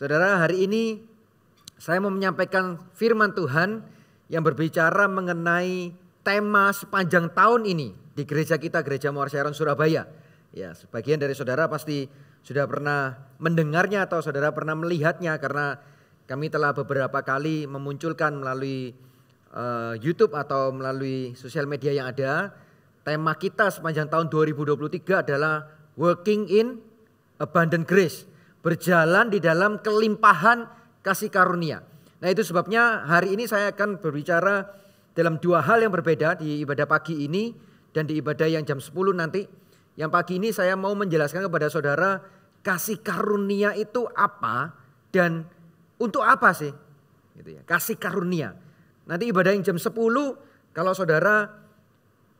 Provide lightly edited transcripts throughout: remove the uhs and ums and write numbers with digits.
Saudara, hari ini saya mau menyampaikan firman Tuhan yang berbicara mengenai tema sepanjang tahun ini di gereja kita, Gereja Muara Sharon Surabaya. Ya, sebagian dari saudara pasti sudah pernah mendengarnya atau saudara pernah melihatnya karena kami telah beberapa kali memunculkan melalui YouTube atau melalui sosial media yang ada. Tema kita sepanjang tahun 2023 adalah Working in Abundant Grace. Berjalan di dalam kelimpahan kasih karunia. Nah, itu sebabnya hari ini saya akan berbicara dalam dua hal yang berbeda di ibadah pagi ini dan di ibadah yang jam 10 nanti. Yang pagi ini saya mau menjelaskan kepada saudara kasih karunia itu apa dan untuk apa sih? Gitu ya, kasih karunia. Nanti ibadah yang jam 10 kalau saudara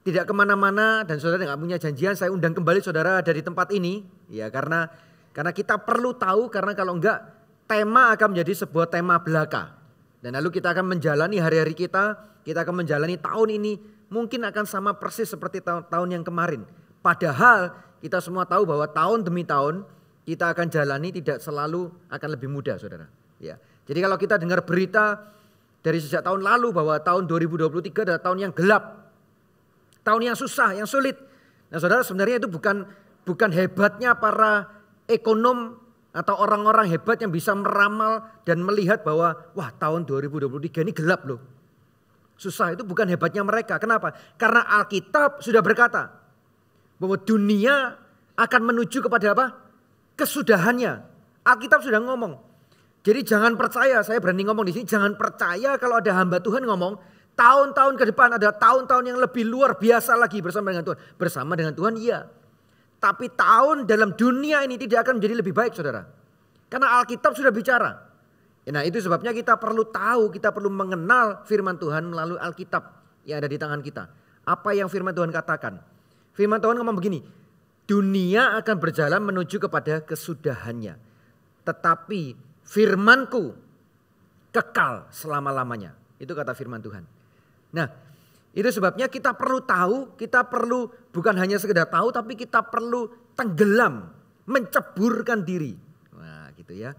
tidak kemana-mana dan saudara nggak punya janjian, saya undang kembali saudara dari tempat ini. Ya, karena kita perlu tahu, karena kalau enggak tema akan menjadi sebuah tema belaka. Dan lalu kita akan menjalani hari-hari kita akan menjalani tahun ini mungkin akan sama persis seperti tahun yang kemarin. Padahal kita semua tahu bahwa tahun demi tahun kita akan jalani tidak selalu akan lebih mudah, saudara. Ya. Jadi kalau kita dengar berita dari sejak tahun lalu bahwa tahun 2023 adalah tahun yang gelap, tahun yang susah, yang sulit. Nah, saudara, sebenarnya itu bukan hebatnya para ekonom atau orang-orang hebat yang bisa meramal dan melihat bahwa wah, tahun 2023 ini gelap loh. Susah, itu bukan hebatnya mereka. Kenapa? Karena Alkitab sudah berkata bahwa dunia akan menuju kepada apa? Kesudahannya. Alkitab sudah ngomong. Jadi jangan percaya, saya berani ngomong di sini, jangan percaya kalau ada hamba Tuhan ngomong tahun-tahun ke depan ada tahun-tahun yang lebih luar biasa lagi bersama dengan Tuhan. Bersama dengan Tuhan, iya. Tapi tahun dalam dunia ini tidak akan menjadi lebih baik, saudara. Karena Alkitab sudah bicara. Nah, itu sebabnya kita perlu tahu, kita perlu mengenal firman Tuhan melalui Alkitab yang ada di tangan kita. Apa yang firman Tuhan katakan? Firman Tuhan ngomong begini, dunia akan berjalan menuju kepada kesudahannya. Tetapi firmanku kekal selama-lamanya. Itu kata firman Tuhan. Nah, itu sebabnya kita perlu tahu, kita perlu bukan hanya sekedar tahu, tapi kita perlu tenggelam, menceburkan diri. Nah, gitu ya.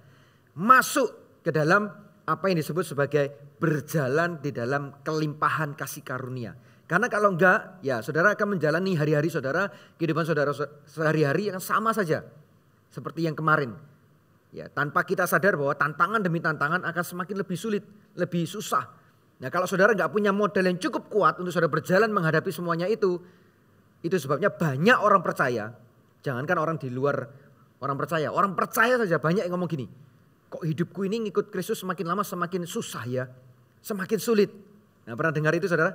Masuk ke dalam apa yang disebut sebagai berjalan di dalam kelimpahan kasih karunia. Karena kalau enggak, ya saudara akan menjalani hari-hari saudara, kehidupan saudara sehari-hari yang sama saja. Seperti yang kemarin. Ya, tanpa kita sadar bahwa tantangan demi tantangan akan semakin lebih sulit, lebih susah. Nah, kalau saudara nggak punya modal yang cukup kuat untuk saudara berjalan menghadapi semuanya itu sebabnya banyak orang percaya, jangankan orang di luar orang percaya saja banyak yang ngomong gini, kok hidupku ini ngikut Kristus semakin lama semakin susah ya, semakin sulit. Nah, pernah dengar itu saudara?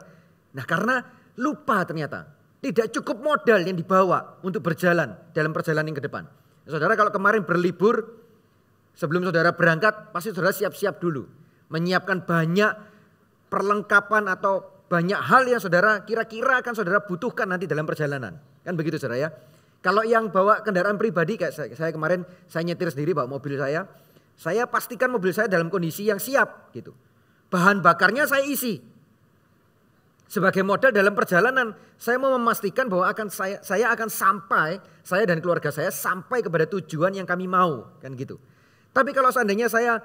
Nah, karena lupa ternyata tidak cukup modal yang dibawa untuk berjalan dalam perjalanan yang ke depan. Nah, saudara kalau kemarin berlibur, sebelum saudara berangkat pasti saudara siap-siap dulu, menyiapkan banyak perlengkapan atau banyak hal yang saudara kira-kira akan saudara butuhkan nanti dalam perjalanan. Kan begitu saudara ya. Kalau yang bawa kendaraan pribadi kayak saya kemarin saya nyetir sendiri bawa mobil saya pastikan mobil saya dalam kondisi yang siap gitu. Bahan bakarnya saya isi. Sebagai modal dalam perjalanan saya mau memastikan bahwa saya akan sampai, saya dan keluarga saya sampai kepada tujuan yang kami mau kan gitu. Tapi kalau seandainya saya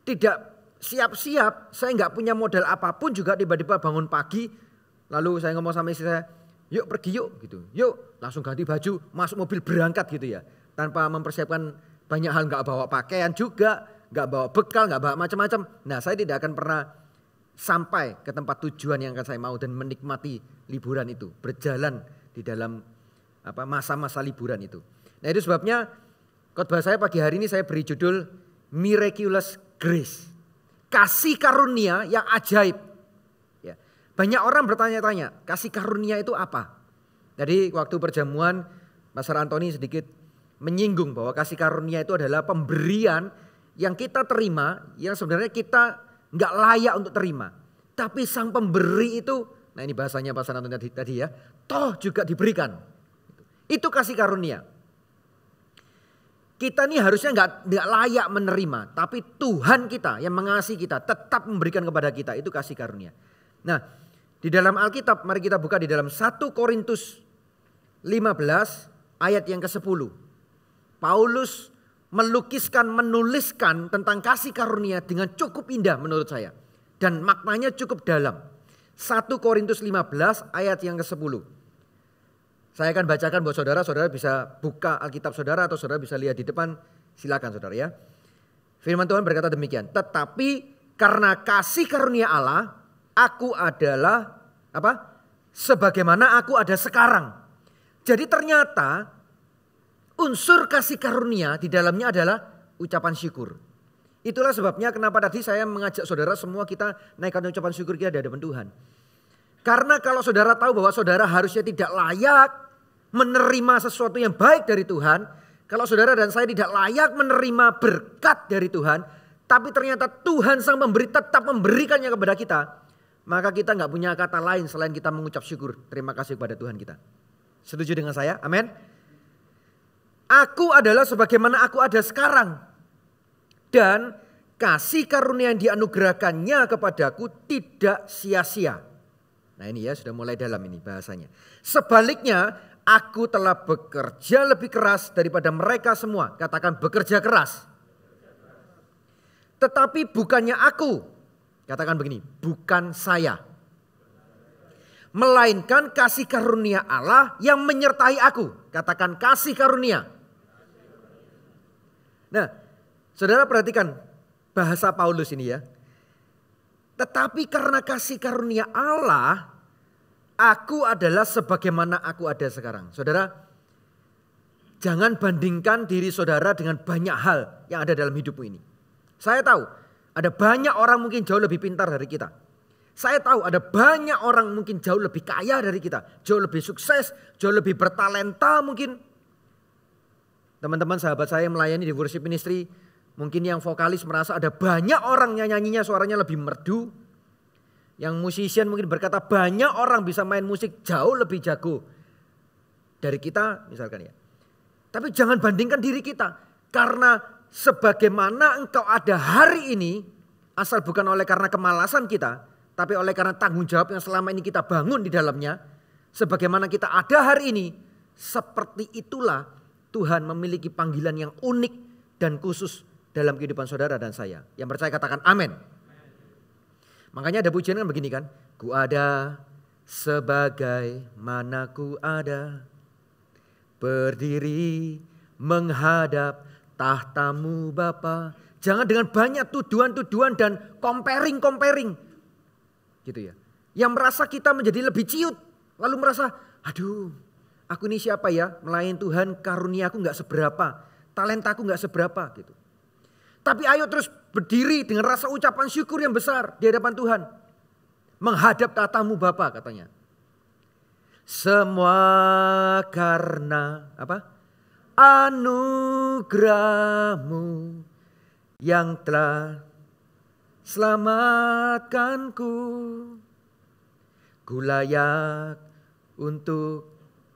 tidak siap-siap, saya nggak punya modal apapun juga tiba-tiba bangun pagi, lalu saya ngomong sama istri saya, yuk pergi yuk gitu, yuk langsung ganti baju, masuk mobil berangkat gitu ya, tanpa mempersiapkan banyak hal, nggak bawa pakaian juga, nggak bawa bekal, nggak bawa macam-macam. Nah, saya tidak akan pernah sampai ke tempat tujuan yang akan saya mau dan menikmati liburan itu, berjalan di dalam masa-masa liburan itu. Nah, itu sebabnya khotbah saya pagi hari ini saya beri judul Miraculous Grace. Kasih karunia yang ajaib. Ya. Banyak orang bertanya-tanya, kasih karunia itu apa? Jadi waktu perjamuan, Pastor Antoni sedikit menyinggung bahwa kasih karunia itu adalah pemberian yang kita terima, yang sebenarnya kita nggak layak untuk terima. Tapi sang pemberi itu, nah ini bahasanya Pastor Antoni tadi ya, toh juga diberikan. Itu kasih karunia. Kita nih harusnya nggak layak menerima, tapi Tuhan kita yang mengasihi kita tetap memberikan kepada kita, itu kasih karunia. Nah, di dalam Alkitab mari kita buka di dalam 1 Korintus 15 ayat yang ke-10. Paulus melukiskan, menuliskan tentang kasih karunia dengan cukup indah menurut saya. Dan maknanya cukup dalam. 1 Korintus 15 ayat yang ke-10. Saya akan bacakan buat saudara, saudara bisa buka Alkitab saudara atau saudara bisa lihat di depan. Silakan saudara ya. Firman Tuhan berkata demikian. Tetapi karena kasih karunia Allah, aku adalah apa? Sebagaimana aku ada sekarang. Jadi ternyata unsur kasih karunia di dalamnya adalah ucapan syukur. Itulah sebabnya kenapa tadi saya mengajak saudara semua kita naikkan ucapan syukur kita di hadapan Tuhan. Karena kalau saudara tahu bahwa saudara harusnya tidak layak menerima sesuatu yang baik dari Tuhan. Kalau saudara dan saya tidak layak menerima berkat dari Tuhan. Tapi ternyata Tuhan sang pemberi tetap memberikannya kepada kita. Maka kita gak punya kata lain selain kita mengucap syukur. Terima kasih kepada Tuhan kita. Setuju dengan saya? Amin. Aku adalah sebagaimana aku ada sekarang. Dan kasih karunia yang dianugerahkannya kepadaku tidak sia-sia. Nah ini ya sudah mulai dalam ini bahasanya. Sebaliknya aku telah bekerja lebih keras daripada mereka semua. Katakan bekerja keras. Tetapi bukannya aku. Katakan begini, bukan saya. Melainkan kasih karunia Allah yang menyertai aku. Katakan kasih karunia. Nah, saudara perhatikan bahasa Paulus ini ya. Tetapi karena kasih karunia Allah, aku adalah sebagaimana aku ada sekarang. Saudara, jangan bandingkan diri saudara dengan banyak hal yang ada dalam hidupmu ini. Saya tahu ada banyak orang mungkin jauh lebih pintar dari kita. Saya tahu ada banyak orang mungkin jauh lebih kaya dari kita. Jauh lebih sukses, jauh lebih bertalenta mungkin. Teman-teman sahabat saya yang melayani di worship ministry, mungkin yang vokalis merasa ada banyak orang yang nyanyinya suaranya lebih merdu. Yang musician mungkin berkata banyak orang bisa main musik jauh lebih jago dari kita misalkan ya. Tapi jangan bandingkan diri kita. Karena sebagaimana engkau ada hari ini, asal bukan oleh karena kemalasan kita, tapi oleh karena tanggung jawab yang selama ini kita bangun di dalamnya. Sebagaimana kita ada hari ini, seperti itulah Tuhan memiliki panggilan yang unik dan khusus dalam kehidupan saudara dan saya. Yang percaya katakan amin. Makanya ada pujian kan begini kan. Ku ada sebagai mana ku ada. Berdiri menghadap tahtamu Bapa. Jangan dengan banyak tuduhan-tuduhan dan comparing. Gitu ya. Yang merasa kita menjadi lebih ciut. Lalu merasa aduh aku ini siapa ya. Melayani Tuhan karunia aku gak seberapa. Talenta aku gak seberapa gitu. Tapi ayo terus berdiri dengan rasa ucapan syukur yang besar di hadapan Tuhan. Menghadap tahtamu Bapa katanya. Semua karena apa? Anugerahmu yang telah selamatkanku. Ku layak untuk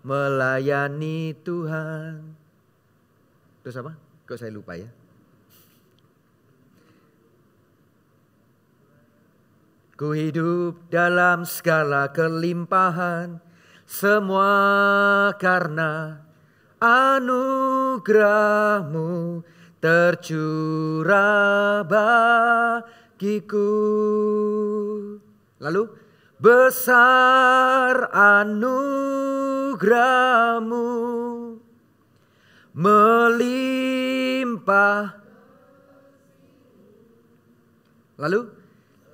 melayani Tuhan. Terus apa? Kok saya lupa ya? Ku hidup dalam segala kelimpahan, semua karena anugerahmu tercurah bagiku. Lalu besar anugerahmu melimpah. Lalu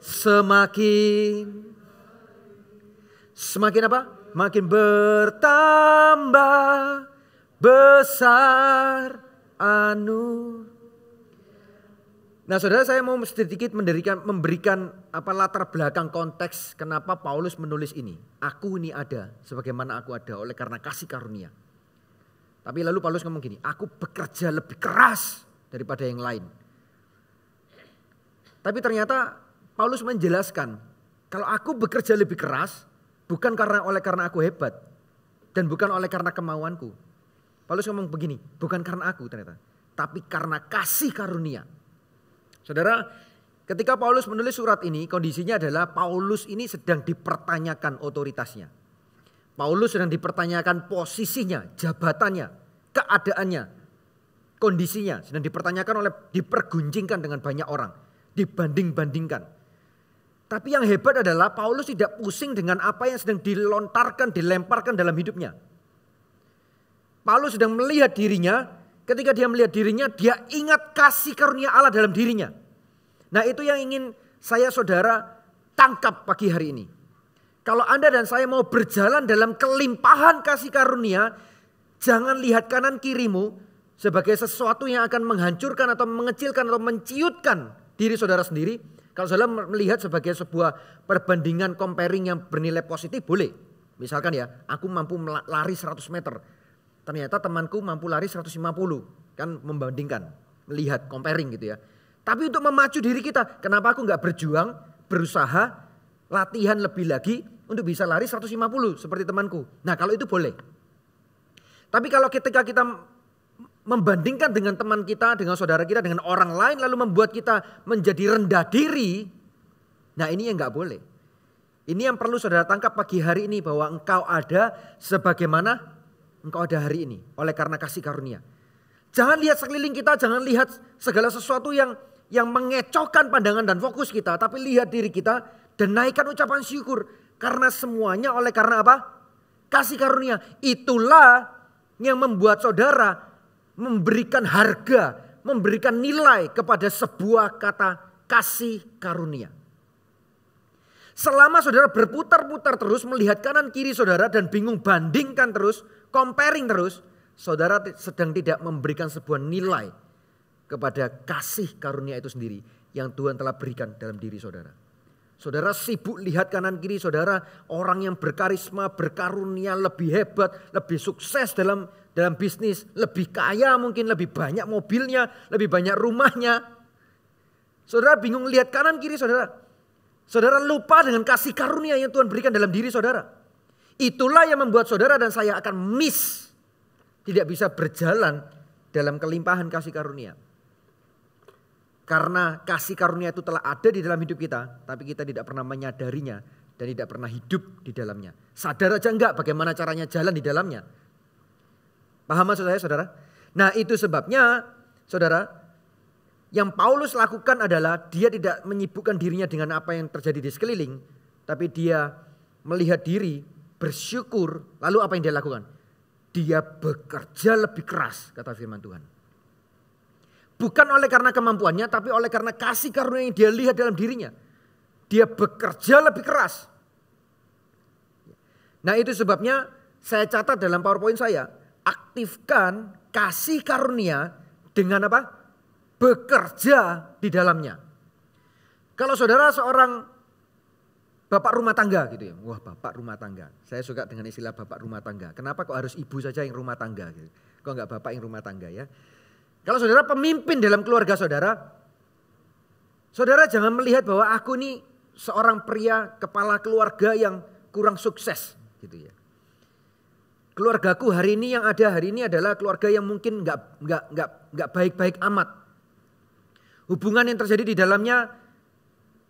semakin apa? Makin bertambah besar Nah saudara, saya mau sedikit memberikan latar belakang konteks kenapa Paulus menulis ini. Aku ini ada sebagaimana aku ada oleh karena kasih karunia. Tapi lalu Paulus ngomong gini, aku bekerja lebih keras daripada yang lain. Tapi ternyata Paulus menjelaskan, kalau aku bekerja lebih keras bukan oleh karena aku hebat dan bukan oleh karena kemauanku. Paulus ngomong begini, bukan karena aku ternyata, tapi karena kasih karunia. Saudara, ketika Paulus menulis surat ini, kondisinya adalah Paulus ini sedang dipertanyakan otoritasnya. Paulus sedang dipertanyakan posisinya, jabatannya, keadaannya. kondisinya sedang dipergunjingkan dengan banyak orang, dibanding-bandingkan. Tapi yang hebat adalah Paulus tidak pusing dengan apa yang sedang dilemparkan dalam hidupnya. Paulus sedang melihat dirinya, ketika dia melihat dirinya, dia ingat kasih karunia Allah dalam dirinya. Nah, itu yang ingin saya saudara tangkap pagi hari ini. Kalau Anda dan saya mau berjalan dalam kelimpahan kasih karunia, jangan lihat kanan kirimu sebagai sesuatu yang akan menghancurkan atau mengecilkan atau menciutkan diri saudara sendiri. Kalau saudara melihat sebagai sebuah perbandingan comparing yang bernilai positif, boleh. Misalkan ya, aku mampu lari 100 meter. Ternyata temanku mampu lari 150. Kan membandingkan, melihat, comparing gitu ya. Tapi untuk memacu diri kita, kenapa aku gak berjuang, berusaha, latihan lebih lagi untuk bisa lari 150 seperti temanku. Nah, kalau itu boleh. Tapi kalau ketika kita membandingkan dengan teman kita, dengan saudara kita, dengan orang lain, lalu membuat kita menjadi rendah diri. Nah, ini yang gak boleh. Ini yang perlu saudara tangkap pagi hari ini, bahwa engkau ada sebagaimana engkau ada hari ini. Oleh karena kasih karunia. Jangan lihat sekeliling kita, jangan lihat segala sesuatu yang mengecohkan pandangan dan fokus kita. Tapi lihat diri kita dan naikkan ucapan syukur. Karena semuanya oleh karena apa? Kasih karunia. Itulah yang membuat saudara memberikan harga, memberikan nilai kepada sebuah kata kasih karunia. Selama saudara berputar-putar terus melihat kanan kiri saudara dan bingung bandingkan terus, comparing terus, saudara sedang tidak memberikan sebuah nilai kepada kasih karunia itu sendiri yang Tuhan telah berikan dalam diri saudara. Saudara sibuk lihat kanan kiri saudara, orang yang berkarisma, berkarunia, lebih hebat, lebih sukses dalam bisnis, lebih kaya mungkin, lebih banyak mobilnya, lebih banyak rumahnya. Saudara bingung lihat kanan kiri saudara. Saudara lupa dengan kasih karunia yang Tuhan berikan dalam diri saudara. Itulah yang membuat saudara dan saya akan miss. Tidak bisa berjalan dalam kelimpahan kasih karunia. Karena kasih karunia itu telah ada di dalam hidup kita, tapi kita tidak pernah menyadarinya dan tidak pernah hidup di dalamnya. Sadar aja enggak bagaimana caranya jalan di dalamnya. Paham maksud saya saudara? Nah, itu sebabnya saudara, yang Paulus lakukan adalah dia tidak menyibukkan dirinya dengan apa yang terjadi di sekeliling, tapi dia melihat diri, bersyukur, lalu apa yang dia lakukan? Dia bekerja lebih keras, kata firman Tuhan. Bukan oleh karena kemampuannya, tapi oleh karena kasih karunia yang dia lihat dalam dirinya. Dia bekerja lebih keras. Nah, itu sebabnya saya catat dalam PowerPoint saya, aktifkan kasih karunia dengan apa? Bekerja di dalamnya. Kalau saudara seorang bapak rumah tangga gitu ya. Wah, bapak rumah tangga. Saya suka dengan istilah bapak rumah tangga. Kenapa kok harus ibu saja yang rumah tangga gitu? Kok enggak bapak yang rumah tangga ya? Kalau saudara pemimpin dalam keluarga saudara, saudara jangan melihat bahwa aku ini seorang pria kepala keluarga yang kurang sukses gitu ya. Keluargaku hari ini yang ada hari ini adalah keluarga yang mungkin nggak baik-baik amat. Hubungan yang terjadi di dalamnya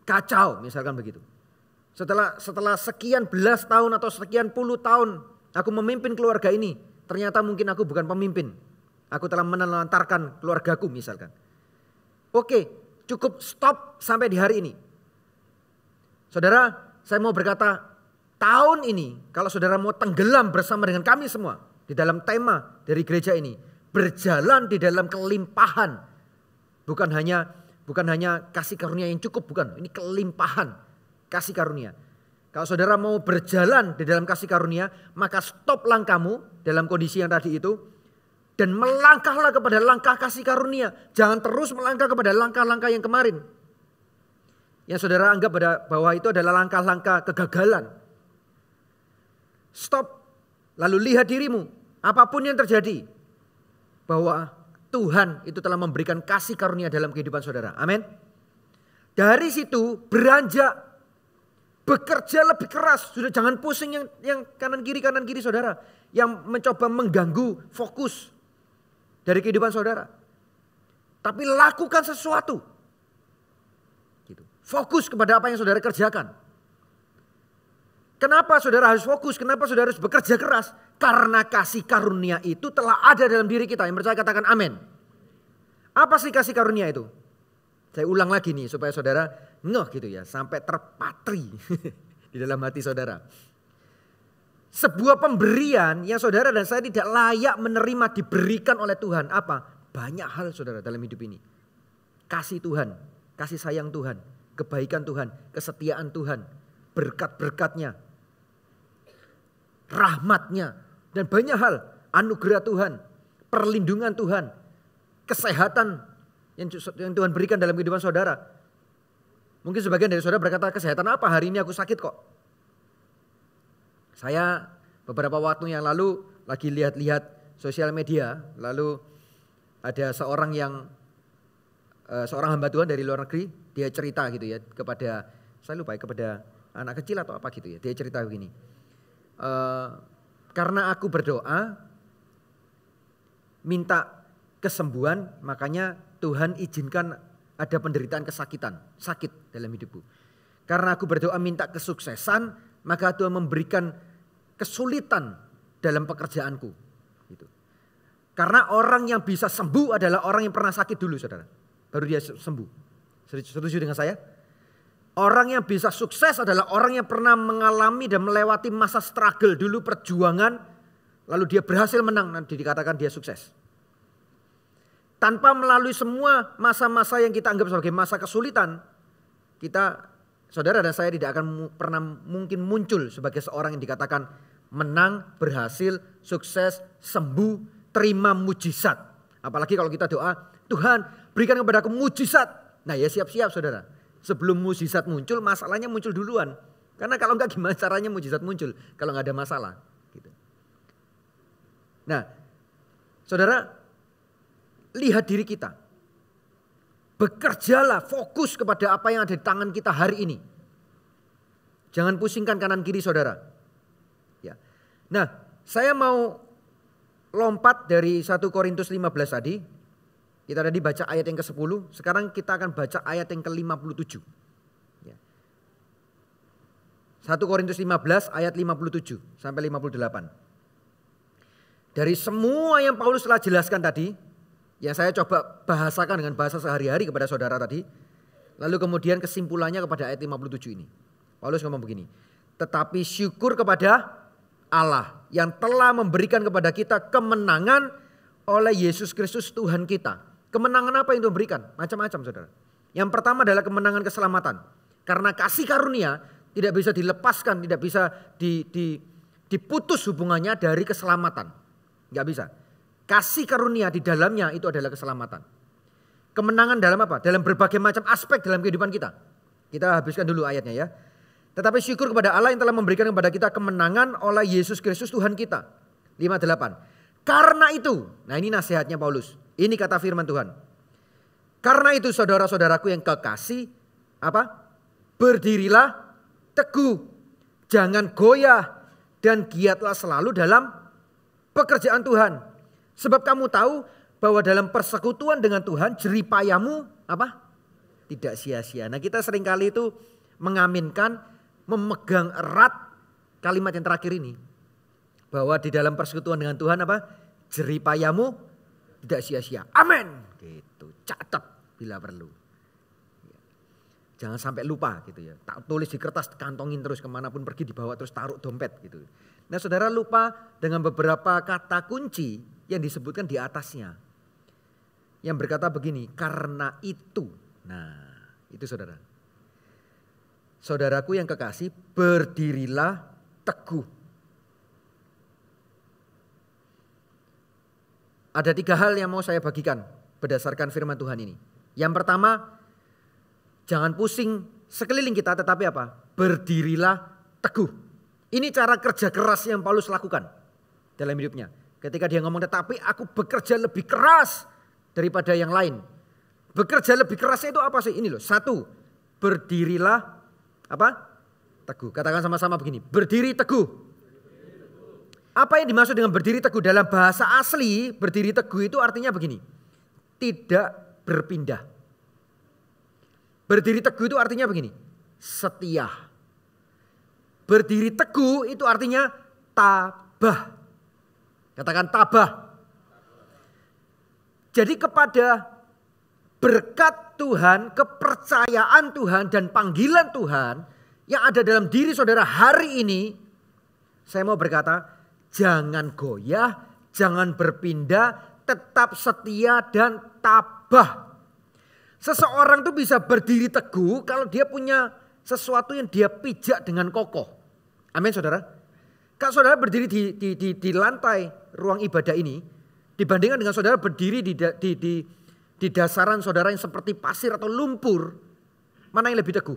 kacau, misalkan begitu. Setelah sekian belas tahun atau sekian puluh tahun aku memimpin keluarga ini, ternyata mungkin aku bukan pemimpin. Aku telah menelantarkan keluargaku misalkan. Oke, cukup stop sampai di hari ini. Saudara, saya mau berkata, tahun ini kalau saudara mau tenggelam bersama dengan kami semua di dalam tema dari gereja ini, berjalan di dalam kelimpahan. Bukan hanya kasih karunia yang cukup, bukan. Ini kelimpahan kasih karunia. Kalau saudara mau berjalan di dalam kasih karunia, maka stop langkahmu dalam kondisi yang tadi itu. Dan melangkahlah kepada langkah kasih karunia. Jangan terus melangkah kepada langkah-langkah yang kemarin. Yang saudara anggap bahwa itu adalah langkah-langkah kegagalan. Stop. Lalu lihat dirimu. Apapun yang terjadi. Bahwa Tuhan itu telah memberikan kasih karunia dalam kehidupan saudara. Amin. Dari situ beranjak. Bekerja lebih keras. Sudah jangan pusing yang kanan kiri saudara. Yang mencoba mengganggu fokus dari kehidupan saudara. Tapi lakukan sesuatu. Gitu. Fokus kepada apa yang saudara kerjakan. Kenapa saudara harus fokus? Kenapa saudara harus bekerja keras? Karena kasih karunia itu telah ada dalam diri kita. Yang percaya katakan amin. Apa sih kasih karunia itu? Saya ulang lagi nih supaya saudara ngeh gitu ya, sampai terpatri di dalam hati saudara. Sebuah pemberian yang saudara dan saya tidak layak menerima diberikan oleh Tuhan. Apa? Banyak hal saudara dalam hidup ini. Kasih Tuhan, kasih sayang Tuhan, kebaikan Tuhan, kesetiaan Tuhan, berkat-berkatnya, rahmatnya, dan banyak hal. Anugerah Tuhan, perlindungan Tuhan, kesehatan yang Tuhan berikan dalam kehidupan saudara. Mungkin sebagian dari saudara berkata, kesehatan apa? Hari ini aku sakit kok. Saya beberapa waktu yang lalu lagi lihat-lihat sosial media, lalu ada seorang hamba Tuhan dari luar negeri, dia cerita gitu ya kepada, saya lupa ya, kepada anak kecil atau apa gitu ya. Dia cerita begini, karena aku berdoa minta kesembuhan, makanya Tuhan izinkan ada penderitaan kesakitan, sakit dalam hidupku. Karena aku berdoa minta kesuksesan, maka Tuhan memberikan kesulitan dalam pekerjaanku. Gitu. Karena orang yang bisa sembuh adalah orang yang pernah sakit dulu, saudara. Baru dia sembuh. Setuju dengan saya? Orang yang bisa sukses adalah orang yang pernah mengalami dan melewati masa struggle dulu, perjuangan. Lalu dia berhasil menang, nanti dikatakan dia sukses. Tanpa melalui semua masa-masa yang kita anggap sebagai masa kesulitan, kita, saudara dan saya tidak akan pernah mungkin muncul sebagai seorang yang dikatakan menang, berhasil, sukses, sembuh, terima mujizat. Apalagi kalau kita doa, Tuhan berikan kepadaku mujizat. Nah ya siap-siap saudara. Sebelum mujizat muncul, masalahnya muncul duluan. Karena kalau enggak gimana caranya mujizat muncul kalau enggak ada masalah. Gitu. Nah saudara, lihat diri kita. Bekerjalah, fokus kepada apa yang ada di tangan kita hari ini. Jangan pusingkan kanan kiri saudara. Ya. Nah, saya mau lompat dari 1 Korintus 15 tadi. Kita tadi baca ayat yang ke-10. Sekarang kita akan baca ayat yang ke-57. Ya. 1 Korintus 15 ayat 57 sampai 58. Dari semua yang Paulus telah jelaskan tadi, yang saya coba bahasakan dengan bahasa sehari-hari kepada saudara tadi. Lalu kemudian kesimpulannya kepada ayat 57 ini. Paulus ngomong begini. Tetapi syukur kepada Allah yang telah memberikan kepada kita kemenangan oleh Yesus Kristus Tuhan kita. Kemenangan apa yang Tuhan berikan? Macam-macam saudara. Yang pertama adalah kemenangan keselamatan. Karena kasih karunia tidak bisa dilepaskan, tidak bisa diputus hubungannya dari keselamatan. Enggak bisa. Kasih karunia di dalamnya itu adalah keselamatan. Kemenangan dalam apa? Dalam berbagai macam aspek dalam kehidupan kita. Kita habiskan dulu ayatnya ya. Tetapi syukur kepada Allah yang telah memberikan kepada kita kemenangan oleh Yesus Kristus Tuhan kita. 58. Karena itu, nah ini nasihatnya Paulus. Ini kata firman Tuhan. Karena itu saudara-saudaraku yang kekasih, apa? Berdirilah teguh, jangan goyah dan giatlah selalu dalam pekerjaan Tuhan. Sebab kamu tahu bahwa dalam persekutuan dengan Tuhan jeripayamu apa? Tidak sia-sia. Nah kita seringkali itu mengaminkan, memegang erat kalimat yang terakhir ini. Bahwa di dalam persekutuan dengan Tuhan apa? Jeripayamu tidak sia-sia. Amin. Gitu. Catat bila perlu. Jangan sampai lupa gitu ya. Tak tulis di kertas, kantongin terus kemanapun pergi, dibawa terus taruh dompet gitu. Nah saudara lupa dengan beberapa kata kunci yang disebutkan di atasnya. Yang berkata begini, karena itu. Nah itu saudara. Saudaraku yang kekasih, berdirilah teguh. Ada 3 hal yang mau saya bagikan berdasarkan firman Tuhan ini. Yang pertama, jangan pusing sekeliling kita, tetapi apa? Berdirilah teguh. Ini cara kerja keras yang Paulus lakukan dalam hidupnya. Ketika dia ngomong, tetapi aku bekerja lebih keras daripada yang lain. Bekerja lebih kerasnya itu apa sih? Ini loh, 1, berdirilah apa? Teguh. Katakan sama-sama begini, berdiri teguh. Apa yang dimaksud dengan berdiri teguh? Dalam bahasa asli berdiri teguh itu artinya begini. Tidak berpindah. Berdiri teguh itu artinya begini. Setia. Berdiri teguh itu artinya tabah. Katakan tabah. Jadi kepada berkat Tuhan, kepercayaan Tuhan dan panggilan Tuhan yang ada dalam diri saudara hari ini, saya mau berkata, jangan goyah, jangan berpindah, tetap setia dan tabah. Seseorang itu bisa berdiri teguh kalau dia punya sesuatu yang dia pijak dengan kokoh. Amin saudara. Kalau saudara berdiri di lantai ruang ibadah ini, dibandingkan dengan saudara berdiri di dasaran saudara yang seperti pasir atau lumpur, mana yang lebih teguh?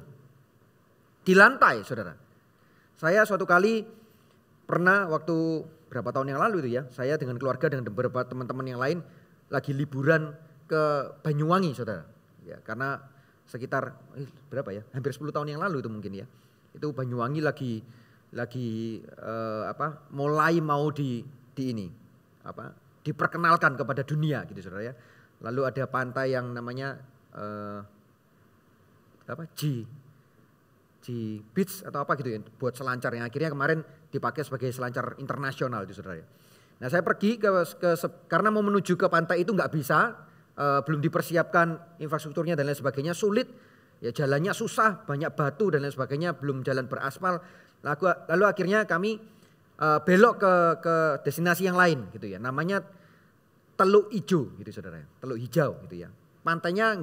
Di lantai saudara. Saya suatu kali pernah waktu berapa tahun yang lalu itu ya, saya dengan keluarga dengan beberapa teman-teman yang lain lagi liburan ke Banyuwangi saudara. Ya, karena sekitar berapa ya, hampir 10 tahun yang lalu itu mungkin ya. Itu Banyuwangi lagi mulai mau diperkenalkan kepada dunia gitu saudara ya. Lalu ada pantai yang namanya G Beach atau apa gitu ya, buat selancar yang akhirnya kemarin dipakai sebagai selancar internasional itu saudara ya. Nah saya pergi karena mau menuju ke pantai itu nggak bisa, belum dipersiapkan infrastrukturnya dan lain sebagainya, sulit ya, jalannya susah, banyak batu dan lain sebagainya, belum jalan beraspal. Lalu akhirnya kami belok ke destinasi yang lain gitu ya, namanya Teluk Ijo gitu saudara, Teluk Hijau gitu ya. Pantainya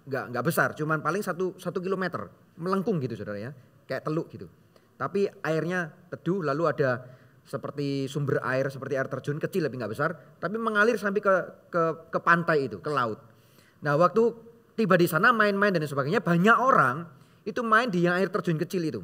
nggak besar, cuman paling 1 kilometer melengkung gitu saudara ya, kayak teluk gitu. Tapi airnya teduh, lalu ada seperti sumber air, seperti air terjun kecil tapi nggak besar, tapi mengalir sampai ke pantai itu, ke laut. Nah waktu tiba di sana main-main dan sebagainya, banyak orang itu main di yang air terjun kecil itu.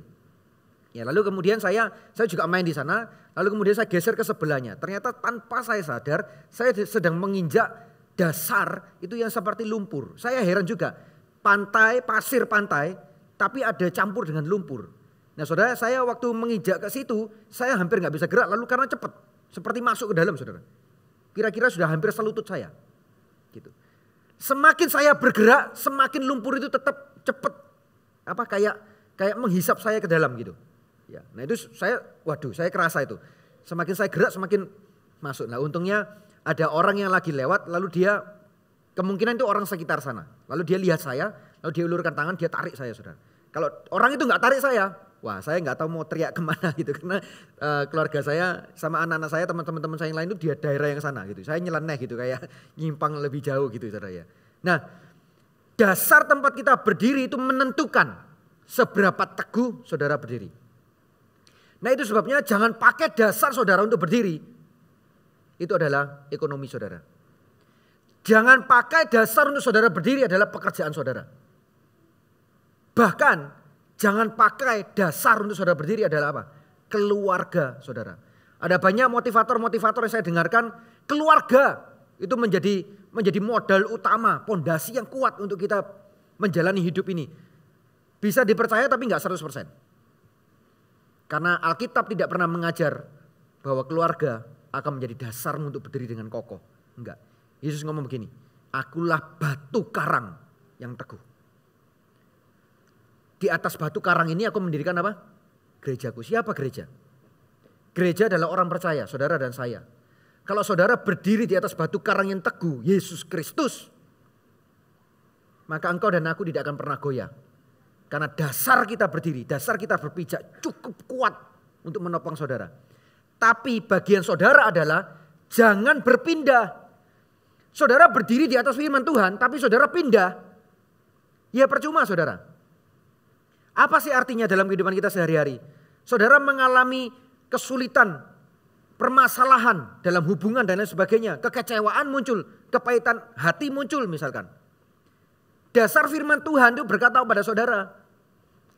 Ya, lalu kemudian saya juga main di sana, lalu kemudian saya geser ke sebelahnya. Ternyata tanpa saya sadar, saya sedang menginjak dasar itu yang seperti lumpur. Saya heran juga, pasir pantai, tapi ada campur dengan lumpur. Nah saudara, saya waktu menginjak ke situ, saya hampir nggak bisa gerak, lalu karena cepat, seperti masuk ke dalam saudara. Kira-kira sudah hampir selutut saya. Gitu. Semakin saya bergerak, semakin lumpur itu tetap cepat, kayak menghisap saya ke dalam gitu. Ya, nah itu saya kerasa itu. Semakin saya gerak semakin masuk. Nah untungnya ada orang yang lagi lewat, lalu dia kemungkinan itu orang sekitar sana. Lalu dia lihat saya, lalu dia ulurkan tangan, dia tarik saya saudara. Kalau orang itu nggak tarik saya, wah saya nggak tahu mau teriak kemana gitu. Karena keluarga saya sama anak-anak saya, teman-teman saya yang lain itu di daerah yang sana gitu. Saya nyeleneh gitu, kayak nyimpang lebih jauh gitu saudara ya. Nah dasar tempat kita berdiri itu menentukan seberapa teguh saudara berdiri. Nah itu sebabnya jangan pakai dasar saudara untuk berdiri. Itu adalah ekonomi saudara. Jangan pakai dasar untuk saudara berdiri adalah pekerjaan saudara. Bahkan jangan pakai dasar untuk saudara berdiri adalah apa? Keluarga saudara. Ada banyak motivator-motivator yang saya dengarkan, keluarga itu menjadi modal utama, pondasi yang kuat untuk kita menjalani hidup ini. Bisa dipercaya tapi enggak 100%. Karena Alkitab tidak pernah mengajar bahwa keluarga akan menjadi dasarmu untuk berdiri dengan kokoh. Enggak. Yesus ngomong begini, akulah batu karang yang teguh. Di atas batu karang ini aku mendirikan apa? Gerejaku. Siapa gereja? Gereja adalah orang percaya, saudara dan saya. Kalau saudara berdiri di atas batu karang yang teguh, Yesus Kristus, maka engkau dan aku tidak akan pernah goyah. Karena dasar kita berdiri, dasar kita berpijak cukup kuat untuk menopang saudara. Tapi bagian saudara adalah jangan berpindah. Saudara berdiri di atas firman Tuhan, tapi saudara pindah. Ya percuma saudara. Apa sih artinya dalam kehidupan kita sehari-hari? Saudara mengalami kesulitan, permasalahan dalam hubungan dan lain sebagainya. Kekecewaan muncul, kepahitan hati muncul misalkan. Dasar firman Tuhan itu berkata kepada saudara,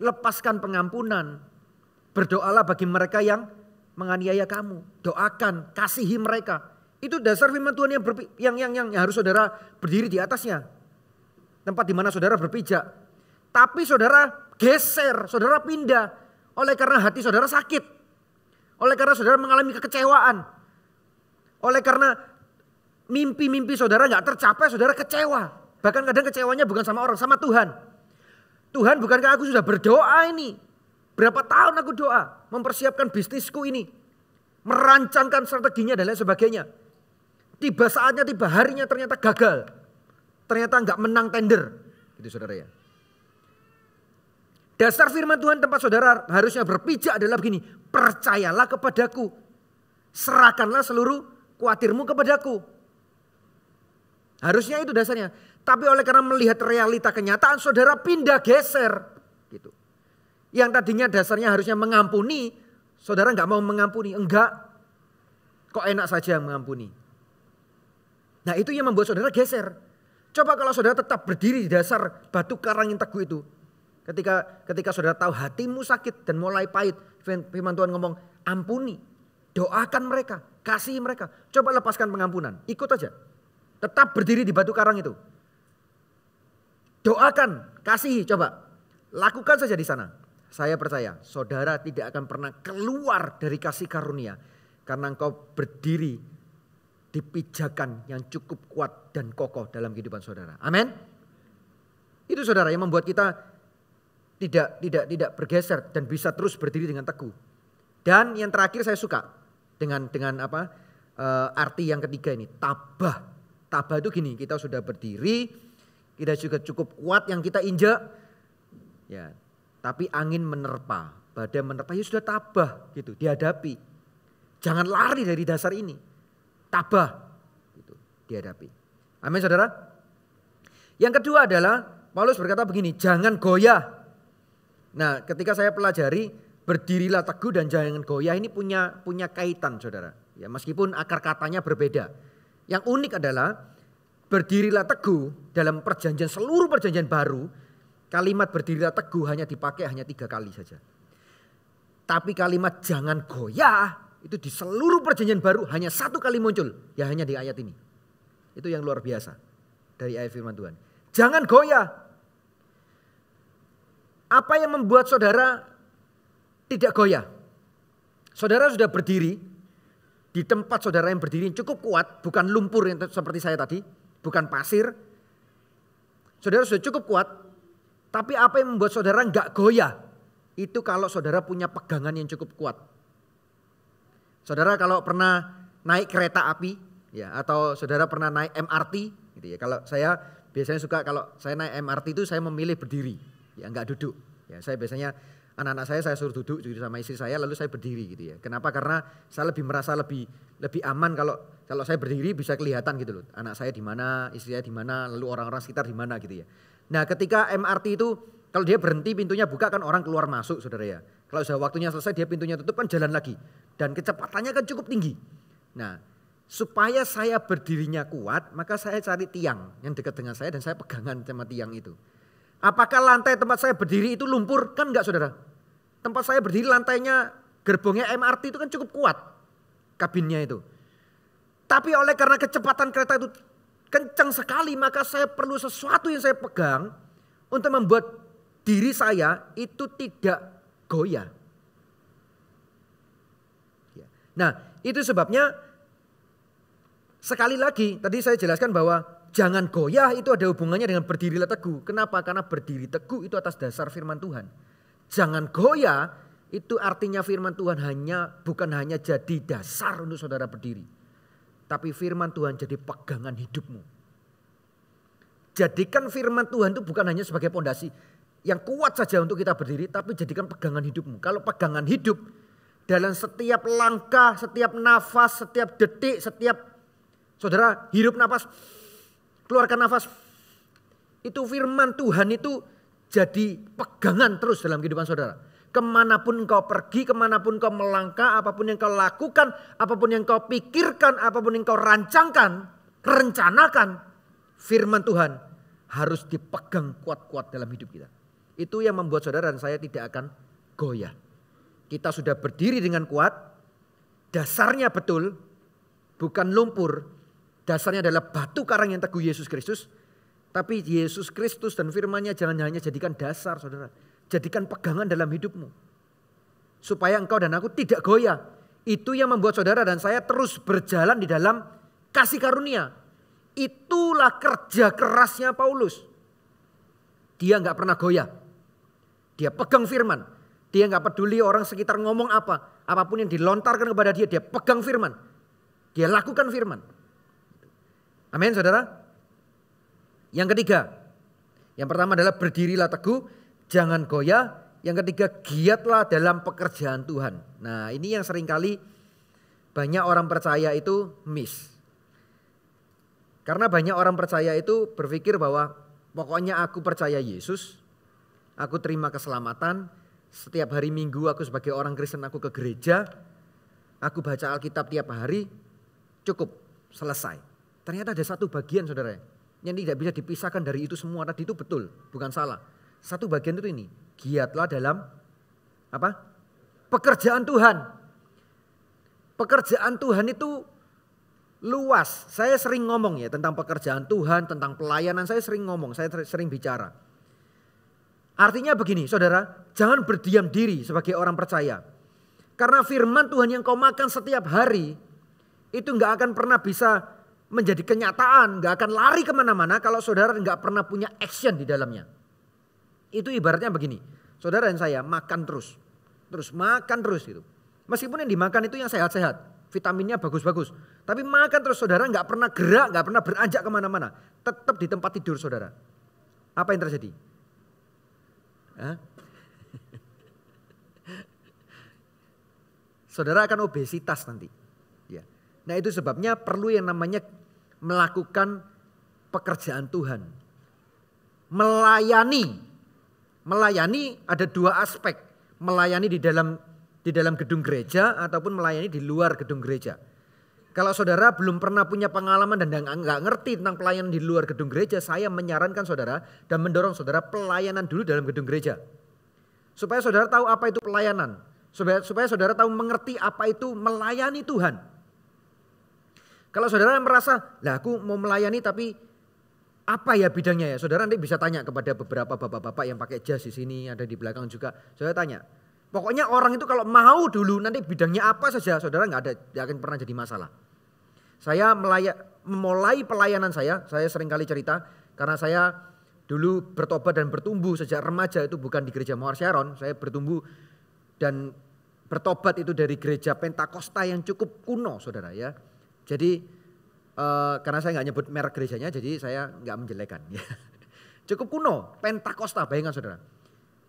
lepaskan pengampunan, berdoalah bagi mereka yang menganiaya kamu, doakan, kasihi mereka. Itu dasar firman Tuhan yang harus saudara berdiri di atasnya. Tempat di mana saudara berpijak. Tapi saudara geser, saudara pindah oleh karena hati saudara sakit. Oleh karena saudara mengalami kekecewaan. Oleh karena mimpi-mimpi saudara gak tercapai, saudara kecewa. Bahkan kadang kecewanya bukan sama orang, sama Tuhan. Tuhan, bukankah aku sudah berdoa ini? Berapa tahun aku doa, mempersiapkan bisnisku ini. Merancangkan strateginya dan lain sebagainya. Tiba saatnya, tiba harinya ternyata gagal. ternyata nggak menang tender. Gitu saudara ya. Dasar firman Tuhan tempat saudara harusnya berpijak adalah begini. Percayalah kepadaku. Serahkanlah seluruh kuatirmu kepadaku. Harusnya itu dasarnya. Tapi oleh karena melihat realita kenyataan saudara pindah geser. Gitu. Yang tadinya dasarnya harusnya mengampuni. Saudara nggak mau mengampuni. Enggak. Kok enak saja mengampuni. Nah itu yang membuat saudara geser. Coba kalau saudara tetap berdiri di dasar batu karang yang teguh itu. Ketika saudara tahu hatimu sakit dan mulai pahit. Firman Tuhan ngomong ampuni. Doakan mereka. Kasihi mereka. Coba lepaskan pengampunan. Ikut aja. Tetap berdiri di batu karang itu. Doakan. Kasihi coba. Lakukan saja di sana. Saya percaya saudara tidak akan pernah keluar dari kasih karunia. Karena engkau berdiri di pijakan yang cukup kuat dan kokoh dalam kehidupan saudara. Amin. Itu saudara yang membuat kita tidak bergeser dan bisa terus berdiri dengan teguh. Dan yang terakhir saya suka dengan arti yang ketiga ini, tabah. Tabah itu gini, kita sudah berdiri, kita juga cukup kuat yang kita injak. Ya, tapi angin menerpa, badai menerpa, ya sudah tabah gitu, dihadapi. Jangan lari dari dasar ini. Tabah gitu, dihadapi. Amin saudara. Yang kedua adalah Paulus berkata begini, jangan goyah. Nah, ketika saya pelajari berdirilah teguh dan jangan goyah ini punya kaitan saudara. Ya, meskipun akar katanya berbeda. Yang unik adalah berdirilah teguh dalam seluruh perjanjian baru, kalimat berdirilah teguh hanya dipakai 3 kali saja. Tapi kalimat jangan goyah itu di seluruh perjanjian baru hanya 1 kali muncul. Ya hanya di ayat ini. Itu yang luar biasa dari ayat firman Tuhan. Jangan goyah. Apa yang membuat saudara tidak goyah? Saudara sudah berdiri di tempat saudara yang berdiri cukup kuat. Bukan lumpur yang seperti saya tadi. Bukan pasir. Saudara sudah cukup kuat. Tapi apa yang membuat saudara enggak goyah? Itu kalau saudara punya pegangan yang cukup kuat. Saudara kalau pernah naik kereta api, ya, atau saudara pernah naik MRT, gitu ya. Kalau saya biasanya suka kalau saya naik MRT itu saya memilih berdiri, ya enggak duduk. Ya, saya biasanya anak-anak saya suruh duduk sama istri saya, lalu saya berdiri gitu ya. Kenapa? Karena saya merasa lebih aman kalau saya berdiri bisa kelihatan gitu loh. Anak saya di mana, istri saya di mana, lalu orang-orang sekitar di mana gitu ya. Nah, ketika MRT itu kalau dia berhenti pintunya buka kan orang keluar masuk saudara ya. Kalau sudah waktunya selesai dia pintunya tutup kan jalan lagi. Dan kecepatannya kan cukup tinggi. Nah, supaya saya berdirinya kuat maka saya cari tiang yang dekat dengan saya dan saya pegangan sama tiang itu. Apakah lantai tempat saya berdiri itu lumpur? Kan enggak saudara. Tempat saya berdiri lantainya gerbongnya MRT itu kan cukup kuat. Kabinnya itu. Tapi oleh karena kecepatan kereta itu kencang sekali maka saya perlu sesuatu yang saya pegang untuk membuat diri saya itu tidak goyah. Nah itu sebabnya sekali lagi tadi saya jelaskan bahwa jangan goyah itu ada hubungannya dengan berdirilah teguh. Kenapa? Karena berdiri teguh itu atas dasar firman Tuhan. Jangan goyah itu artinya firman Tuhan bukan hanya jadi dasar untuk saudara berdiri. Tapi firman Tuhan jadi pegangan hidupmu. Jadikan firman Tuhan itu bukan hanya sebagai pondasi yang kuat saja untuk kita berdiri, tapi jadikan pegangan hidupmu. Kalau pegangan hidup dalam setiap langkah, setiap nafas, setiap detik, saudara hirup nafas, keluarkan nafas. Itu firman Tuhan itu jadi pegangan terus dalam kehidupan saudara. Kemanapun engkau pergi, kemanapun engkau melangkah, apapun yang kau lakukan, apapun yang kau pikirkan, apapun yang kau rancangkan, rencanakan, firman Tuhan harus dipegang kuat-kuat dalam hidup kita. Itu yang membuat saudara dan saya tidak akan goyah. Kita sudah berdiri dengan kuat, dasarnya betul, bukan lumpur, dasarnya adalah batu karang yang teguh Yesus Kristus. Tapi Yesus Kristus dan firman-Nya jangan hanya jadikan dasar saudara. Jadikan pegangan dalam hidupmu. Supaya engkau dan aku tidak goyah. Itu yang membuat saudara dan saya terus berjalan di dalam kasih karunia. Itulah kerja kerasnya Paulus. Dia gak pernah goyah. Dia pegang firman. Dia gak peduli orang sekitar ngomong apa. Apapun yang dilontarkan kepada dia, dia pegang firman. Dia lakukan firman. Amin saudara. Yang ketiga, yang pertama adalah berdirilah teguh, jangan goyah. Yang ketiga, giatlah dalam pekerjaan Tuhan. Nah, ini yang seringkali banyak orang percaya itu miss. Karena banyak orang percaya itu berpikir bahwa pokoknya aku percaya Yesus, aku terima keselamatan, setiap hari Minggu aku sebagai orang Kristen aku ke gereja, aku baca Alkitab tiap hari, cukup, selesai. Ternyata ada satu bagian saudara yang tidak bisa dipisahkan dari itu semua tadi, itu betul, bukan salah. Satu bagian itu ini, giatlah dalam apa? Pekerjaan Tuhan. Pekerjaan Tuhan itu luas. Saya sering ngomong ya tentang pekerjaan Tuhan, tentang pelayanan, saya sering ngomong, saya sering bicara. Artinya begini saudara, jangan berdiam diri sebagai orang percaya. Karena firman Tuhan yang kau makan setiap hari, itu gak akan pernah bisa menjadi kenyataan, gak akan lari kemana-mana kalau saudara gak pernah punya action di dalamnya. Itu ibaratnya begini, saudara dan saya makan terus makan terus gitu. Meskipun yang dimakan itu yang sehat-sehat, vitaminnya bagus-bagus. Tapi makan terus saudara gak pernah gerak, gak pernah beranjak kemana-mana. Tetap di tempat tidur saudara. Apa yang terjadi? Saudara akan obesitas nanti. Ya. Nah itu sebabnya perlu yang namanya melakukan pekerjaan Tuhan. Melayani ada dua aspek. Melayani di dalam gedung gereja ataupun melayani di luar gedung gereja. Kalau saudara belum pernah punya pengalaman dan nggak ngerti tentang pelayanan di luar gedung gereja, saya menyarankan saudara dan mendorong saudara pelayanan dulu dalam gedung gereja. Supaya saudara tahu apa itu pelayanan. Supaya saudara tahu mengerti apa itu melayani Tuhan. Kalau saudara merasa, lah aku mau melayani tapi apa ya bidangnya ya? Saudara nanti bisa tanya kepada beberapa bapak-bapak yang pakai jas di sini, ada di belakang juga. Saudara tanya. Pokoknya orang itu kalau mau dulu nanti bidangnya apa saja, saudara tidak akan pernah jadi masalah. Saya memulai pelayanan saya seringkali cerita karena saya dulu bertobat dan bertumbuh sejak remaja itu bukan di gereja Mawar Sharon, saya bertumbuh dan bertobat itu dari gereja Pentakosta yang cukup kuno saudara ya. Jadi karena saya nggak nyebut merek gerejanya, jadi saya nggak menjelekan. Ya. Cukup kuno, Pentakosta, bayangkan saudara.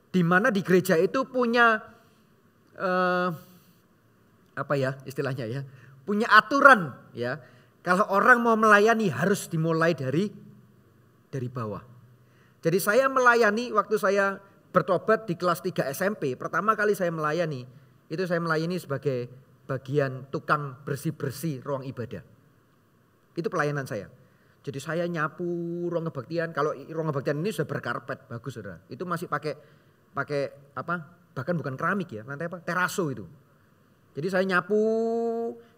Di mana di gereja itu punya apa ya istilahnya ya, punya aturan ya. Kalau orang mau melayani harus dimulai dari bawah. Jadi saya melayani waktu saya bertobat di kelas 3 SMP, pertama kali saya melayani, itu saya melayani sebagai bagian tukang bersih-bersih ruang ibadah. Itu pelayanan saya. Jadi saya nyapu ruang kebaktian. Kalau ruang kebaktian ini sudah berkarpet, bagus saudara. Itu masih pakai apa? Bahkan bukan keramik ya, lantai apa? Teraso itu. Jadi saya nyapu,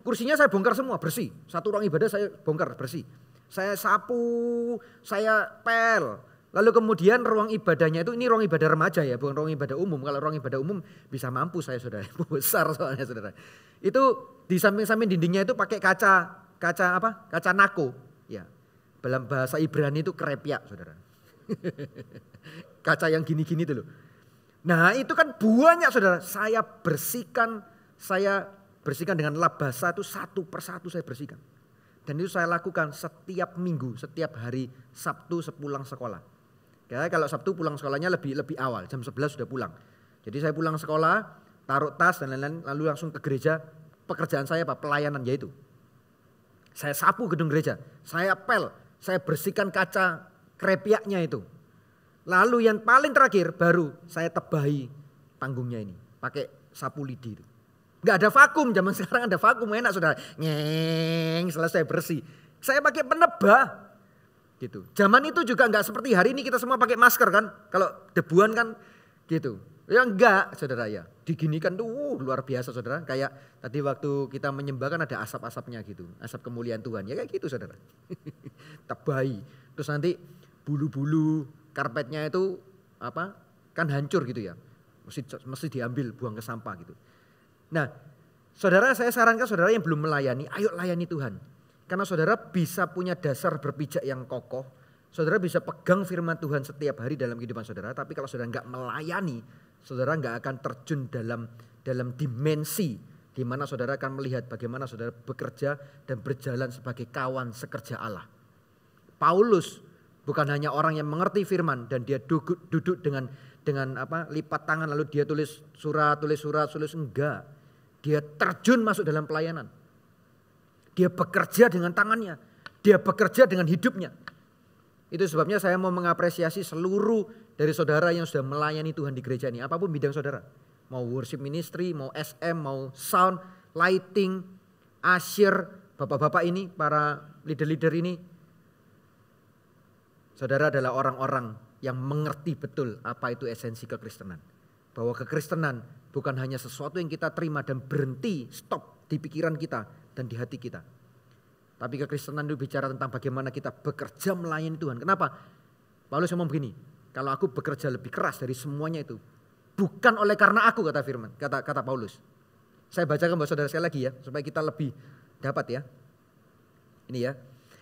kursinya saya bongkar semua bersih. Satu ruang ibadah saya bongkar bersih. Saya sapu, saya pel. Lalu kemudian ruang ibadahnya itu, ini ruang ibadah remaja ya, bukan ruang ibadah umum. Kalau ruang ibadah umum bisa mampu saya saudara, besar soalnya saudara. Itu di samping-samping dindingnya itu pakai kaca apa? Kaca nako. Ya. Dalam bahasa Ibrani itu krepyak, saudara. Kaca yang gini-gini itu loh. Nah, itu kan banyak, saudara. Saya bersihkan dengan lap basah itu satu persatu saya bersihkan. Dan itu saya lakukan setiap minggu, setiap hari Sabtu sepulang sekolah. Ya, kalau Sabtu pulang sekolahnya lebih awal, jam 11 sudah pulang. Jadi saya pulang sekolah, taruh tas dan lain-lain, lalu langsung ke gereja. Pekerjaan saya apa? Pelayanan yaitu. Saya sapu gedung gereja, saya pel, saya bersihkan kaca krepyaknya itu. Lalu yang paling terakhir baru saya tebahi panggungnya ini, pakai sapu lidi itu. Gak ada vakum, zaman sekarang ada vakum enak saudara. Nyeng, selesai bersih. Saya pakai penebah gitu. Zaman itu juga gak seperti hari ini kita semua pakai masker kan. Kalau debuan kan gitu. Ya enggak saudara ya, diginikan tuh luar biasa saudara. Kayak tadi waktu kita menyembah kan ada asap-asapnya gitu, asap kemuliaan Tuhan. Ya kayak gitu saudara, tebai. Terus nanti bulu-bulu karpetnya itu apa kan hancur gitu ya, mesti diambil buang ke sampah gitu. Nah saudara, saya sarankan saudara yang belum melayani, ayo layani Tuhan. Karena saudara bisa punya dasar berpijak yang kokoh. Saudara bisa pegang firman Tuhan setiap hari dalam kehidupan saudara. Tapi kalau saudara nggak melayani, saudara nggak akan terjun dalam dimensi di mana saudara akan melihat bagaimana saudara bekerja dan berjalan sebagai kawan sekerja Allah. Paulus Bukan hanya orang yang mengerti firman dan dia duduk dengan lipat tangan lalu dia tulis surat, enggak. Dia terjun masuk dalam pelayanan. Dia bekerja dengan tangannya, dia bekerja dengan hidupnya. Itu sebabnya saya mau mengapresiasi seluruh dari saudara yang sudah melayani Tuhan di gereja ini, apapun bidang saudara. Mau worship ministry, mau SM, mau sound, lighting, usher, bapak-bapak ini, para leader-leader ini. Saudara adalah orang-orang yang mengerti betul apa itu esensi kekristenan. Bahwa kekristenan bukan hanya sesuatu yang kita terima dan berhenti, stop di pikiran kita dan di hati kita. Tapi kekristenan itu bicara tentang bagaimana kita bekerja melayani Tuhan. Kenapa? Paulus ngomong begini, kalau aku bekerja lebih keras dari semuanya itu, bukan oleh karena aku, kata firman, kata Paulus. Saya bacakan buat saudara sekali lagi ya, supaya kita lebih dapat ya. Ini ya.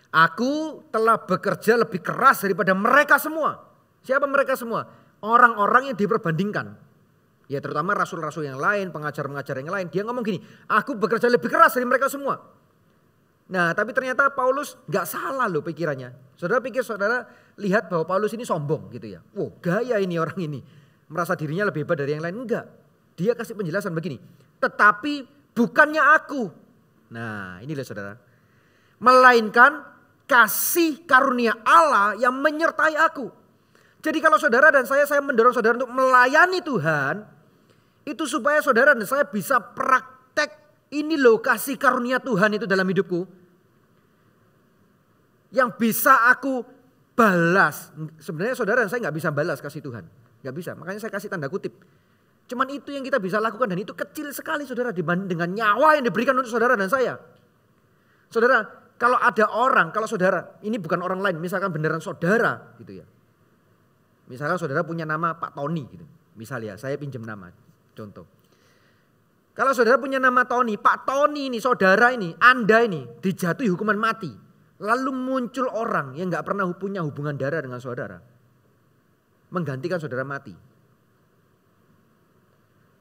Aku telah bekerja lebih keras daripada mereka semua. Siapa mereka semua? Orang-orang yang diperbandingkan. Ya terutama rasul-rasul yang lain, pengajar-pengajar yang lain. Dia ngomong gini, aku bekerja lebih keras dari mereka semua. Nah tapi ternyata Paulus gak salah loh pikirannya. Saudara pikir saudara lihat bahwa Paulus ini sombong gitu ya. Wow, gaya ini orang ini. Merasa dirinya lebih hebat dari yang lain. Enggak. Dia kasih penjelasan begini. Tetapi bukannya aku. Nah ini loh saudara. Melainkan kasih karunia Allah yang menyertai aku. Jadi kalau saudara dan saya mendorong saudara untuk melayani Tuhan. Itu supaya saudara dan saya bisa praktek. Ini loh kasih karunia Tuhan itu dalam hidupku. Yang bisa aku balas. Sebenarnya saudara dan saya gak bisa balas kasih Tuhan. Gak bisa, makanya saya kasih tanda kutip. Cuman itu yang kita bisa lakukan dan itu kecil sekali saudara. Dibanding dengan nyawa yang diberikan untuk saudara dan saya. Saudara, kalau ada orang, kalau saudara, ini bukan orang lain, misalkan beneran saudara gitu ya. Misalkan saudara punya nama Pak Tony gitu. Misal ya, saya pinjam nama, contoh. Kalau saudara punya nama Tony, Pak Tony ini, saudara ini, Anda ini dijatuhi hukuman mati. Lalu muncul orang yang gak pernah punya hubungan darah dengan saudara. Menggantikan saudara mati.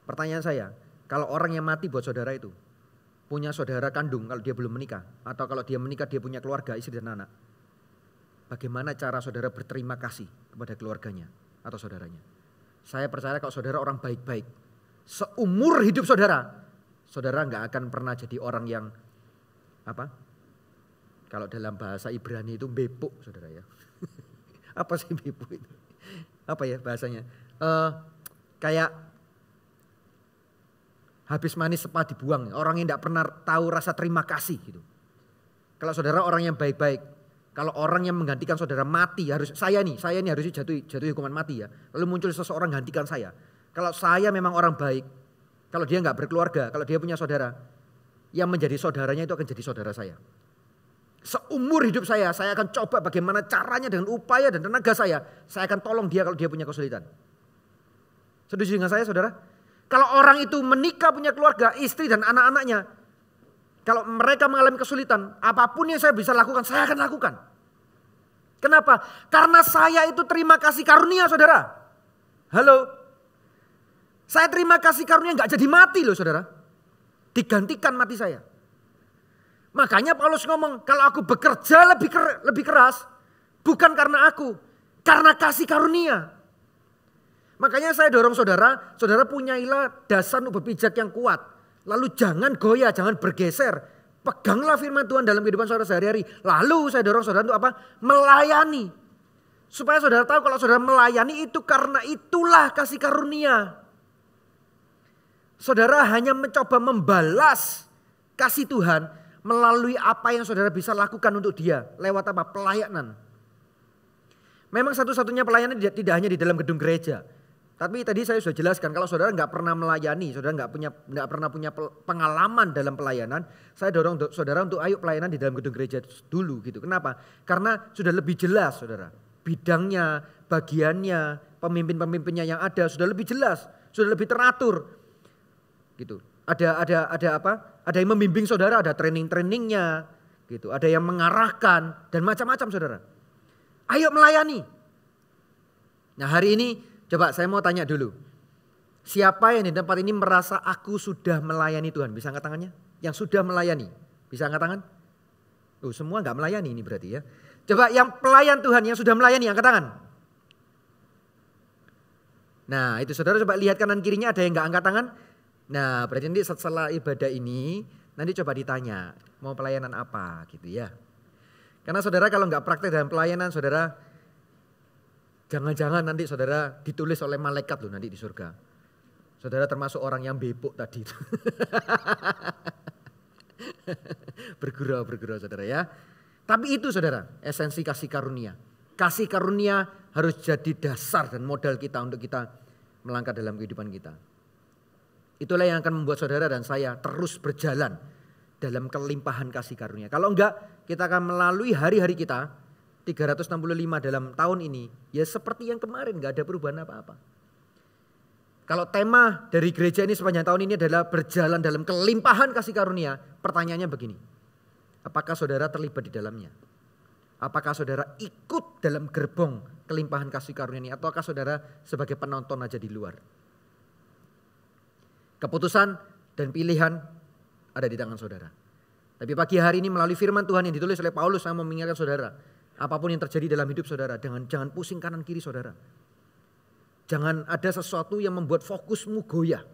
Pertanyaan saya, kalau orang yang mati buat saudara itu, punya saudara kandung kalau dia belum menikah. Atau kalau dia menikah dia punya keluarga, istri dan anak. Bagaimana cara saudara berterima kasih kepada keluarganya atau saudaranya? Saya percaya kalau saudara orang baik-baik. Seumur hidup saudara, saudara gak akan pernah jadi orang yang apa? Kalau dalam bahasa Ibrani itu bepuk saudara ya. Apa sih bepuk itu? Apa ya bahasanya? Kayak habis manis sepah dibuang. Orang yang tidak pernah tahu rasa terima kasih gitu. Kalau saudara orang yang baik-baik. Kalau orang yang menggantikan saudara mati. Saya nih harus jatuh hukuman mati ya. Lalu muncul seseorang gantikan saya. Kalau saya memang orang baik. Kalau dia gak berkeluarga. Kalau dia punya saudara. Yang menjadi saudaranya itu akan jadi saudara saya. Seumur hidup saya akan coba bagaimana caranya dengan upaya dan tenaga saya. Saya akan tolong dia kalau dia punya kesulitan. Setuju dengan saya saudara? Kalau orang itu menikah punya keluarga, istri dan anak-anaknya. Kalau mereka mengalami kesulitan, apapun yang saya bisa lakukan, saya akan lakukan. Kenapa? Karena saya itu terima kasih karunia saudara. Halo? Saya terima kasih karunia gak jadi mati loh saudara. Digantikan mati saya. Makanya Paulus ngomong, kalau aku bekerja lebih keras, bukan karena aku, karena kasih karunia. Makanya saya dorong saudara punyailah dasar untuk berpijak yang kuat. Lalu jangan goyah, jangan bergeser. Peganglah firman Tuhan dalam kehidupan saudara sehari-hari. Lalu saya dorong saudara untuk apa? Melayani. Supaya saudara tahu kalau saudara melayani itu karena itulah kasih karunia. Saudara hanya mencoba membalas kasih Tuhan melalui apa yang saudara bisa lakukan untuk dia. Lewat apa? Pelayanan. Memang satu-satunya pelayanan tidak hanya di dalam gedung gereja. Tapi tadi saya sudah jelaskan kalau saudara nggak pernah melayani, saudara nggak pernah punya pengalaman dalam pelayanan, saya dorong saudara untuk ayo pelayanan di dalam gedung gereja dulu gitu. Kenapa? Karena sudah lebih jelas saudara, bidangnya, bagiannya, pemimpin-pemimpinnya yang ada sudah lebih jelas, sudah lebih teratur, gitu. Ada apa? Ada yang membimbing saudara, ada training-trainingnya, gitu. Ada yang mengarahkan dan macam-macam saudara. Ayo melayani. Nah hari ini coba saya mau tanya dulu. Siapa yang di tempat ini merasa aku sudah melayani Tuhan? Bisa angkat tangannya? Yang sudah melayani. Bisa angkat tangan? Semua nggak melayani ini berarti ya. Coba yang pelayan Tuhan yang sudah melayani angkat tangan. Nah itu saudara coba lihat kanan kirinya ada yang nggak angkat tangan. Nah berarti nanti setelah ibadah ini nanti coba ditanya mau pelayanan apa gitu ya. Karena saudara kalau nggak praktek dalam pelayanan saudara jangan-jangan nanti saudara ditulis oleh malaikat loh nanti di surga. Saudara termasuk orang yang bebok tadi. Bergurau saudara ya. Tapi itu saudara esensi kasih karunia. Kasih karunia harus jadi dasar dan modal kita untuk kita melangkah dalam kehidupan kita. Itulah yang akan membuat saudara dan saya terus berjalan dalam kelimpahan kasih karunia. Kalau enggak kita akan melalui hari-hari kita 365 dalam tahun ini. Ya seperti yang kemarin enggak ada perubahan apa-apa. Kalau tema dari gereja ini sepanjang tahun ini adalah berjalan dalam kelimpahan kasih karunia. Pertanyaannya begini. Apakah saudara terlibat di dalamnya? Apakah saudara ikut dalam gerbong kelimpahan kasih karunia ini? Ataukah saudara sebagai penonton aja di luar? Keputusan dan pilihan ada di tangan saudara. Tapi pagi hari ini melalui firman Tuhan yang ditulis oleh Paulus, saya mau mengingatkan saudara. Apapun yang terjadi dalam hidup saudara, jangan pusing kanan kiri saudara. Jangan ada sesuatu yang membuat fokusmu goyah.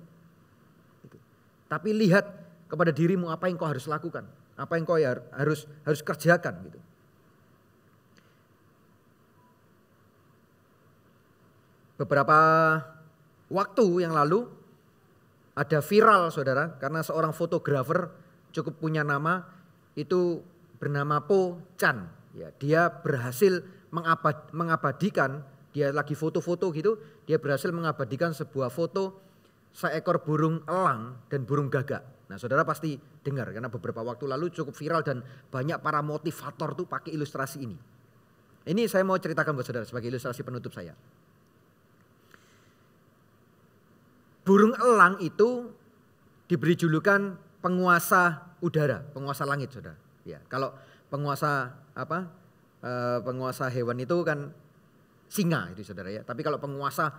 Tapi lihat kepada dirimu apa yang kau harus lakukan. Apa yang kau harus kerjakan gitu. Beberapa waktu yang lalu ada viral saudara. Karena seorang fotografer cukup punya nama. Itu bernama Po Chan. Ya, dia berhasil mengabadikan. Dia lagi foto-foto gitu. Dia berhasil mengabadikan sebuah foto seekor burung elang dan burung gagak. Nah saudara pasti dengar karena beberapa waktu lalu cukup viral dan banyak para motivator tuh pakai ilustrasi ini. Ini saya mau ceritakan buat saudara sebagai ilustrasi penutup saya. Burung elang itu diberi julukan penguasa udara, penguasa langit saudara. Ya, kalau penguasa penguasa hewan itu kan singa itu saudara ya. Tapi kalau penguasa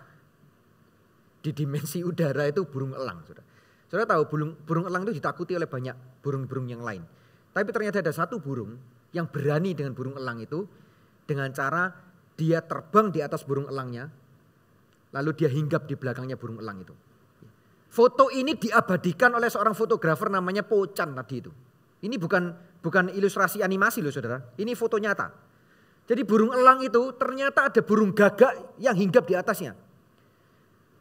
di dimensi udara itu burung elang saudara. Saudara tahu burung elang itu ditakuti oleh banyak burung-burung yang lain. Tapi ternyata ada satu burung yang berani dengan burung elang itu dengan cara dia terbang di atas burung elangnya lalu dia hinggap di belakangnya burung elang itu. Foto ini diabadikan oleh seorang fotografer namanya Po Chan tadi itu. Ini bukan ilustrasi animasi loh saudara. Ini foto nyata. Jadi burung elang itu ternyata ada burung gagak yang hinggap di atasnya.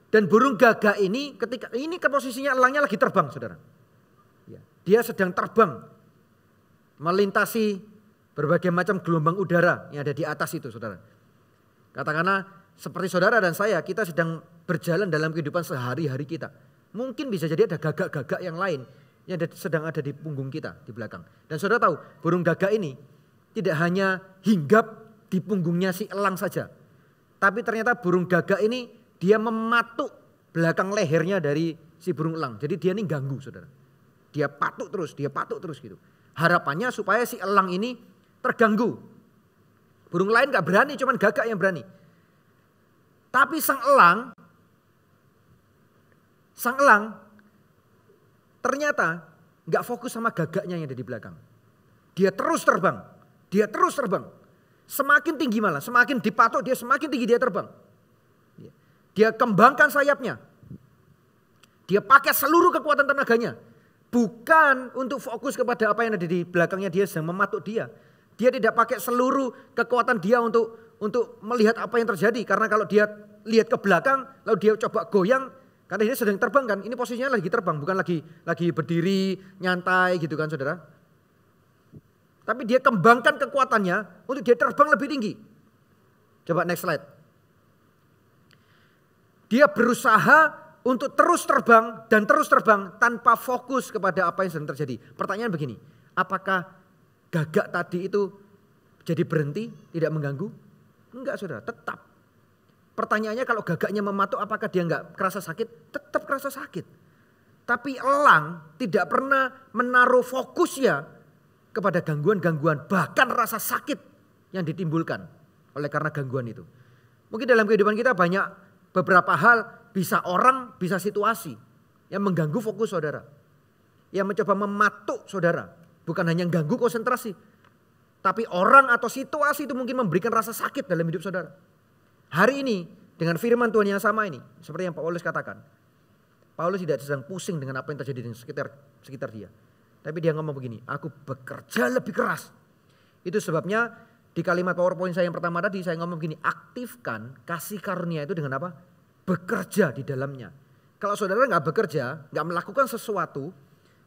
Dan burung gagak ini ketika ini ke posisinya elangnya lagi terbang saudara. Ya, dia sedang terbang melintasi berbagai macam gelombang udara yang ada di atas itu saudara. Katakanlah seperti saudara dan saya kita sedang berjalan dalam kehidupan sehari-hari kita. Mungkin bisa jadi ada gagak-gagak yang lain yang sedang ada di punggung kita di belakang. Dan saudara tahu burung gagak ini tidak hanya hinggap di punggungnya si elang saja. Tapi ternyata burung gagak ini dia mematuk belakang lehernya dari si burung elang. Jadi dia ini ganggu saudara. Dia patuk terus gitu. Harapannya supaya si elang ini terganggu. Burung lain gak berani, cuman gagak yang berani. Tapi sang elang ternyata gak fokus sama gagaknya yang ada di belakang. Dia terus terbang. Semakin tinggi malah, semakin dipatuk dia semakin tinggi dia terbang. Dia kembangkan sayapnya. Dia pakai seluruh kekuatan tenaganya. Bukan untuk fokus kepada apa yang ada di belakangnya dia sedang mematuk dia. Dia tidak pakai seluruh kekuatan dia untuk melihat apa yang terjadi. Karena kalau dia lihat ke belakang lalu dia coba goyang. Karena dia sedang terbang kan. Ini posisinya lagi terbang bukan lagi berdiri nyantai gitu kan saudara. Tapi dia kembangkan kekuatannya untuk dia terbang lebih tinggi. Coba next slide. Dia berusaha untuk terus terbang tanpa fokus kepada apa yang sedang terjadi. Pertanyaan begini, apakah gagak tadi itu jadi berhenti, tidak mengganggu? Enggak saudara, tetap. Pertanyaannya kalau gagaknya mematuk apakah dia enggak kerasa sakit? Tetap kerasa sakit. Tapi elang tidak pernah menaruh fokusnya kepada gangguan-gangguan, bahkan rasa sakit yang ditimbulkan oleh karena gangguan itu. Mungkin dalam kehidupan kita banyak beberapa hal, bisa orang, bisa situasi yang mengganggu fokus saudara. Yang mencoba mematuk saudara. Bukan hanya ganggu konsentrasi, Tapi orang atau situasi itu mungkin memberikan rasa sakit dalam hidup saudara. Hari ini dengan firman Tuhan yang sama ini, seperti yang Paulus katakan. Paulus tidak sedang pusing dengan apa yang terjadi di sekitar dia. Tapi dia ngomong begini, aku bekerja lebih keras. Itu sebabnya di kalimat PowerPoint saya yang pertama tadi saya ngomong begini, aktifkan kasih karunia itu dengan apa? Bekerja di dalamnya. Kalau saudara gak bekerja, gak melakukan sesuatu,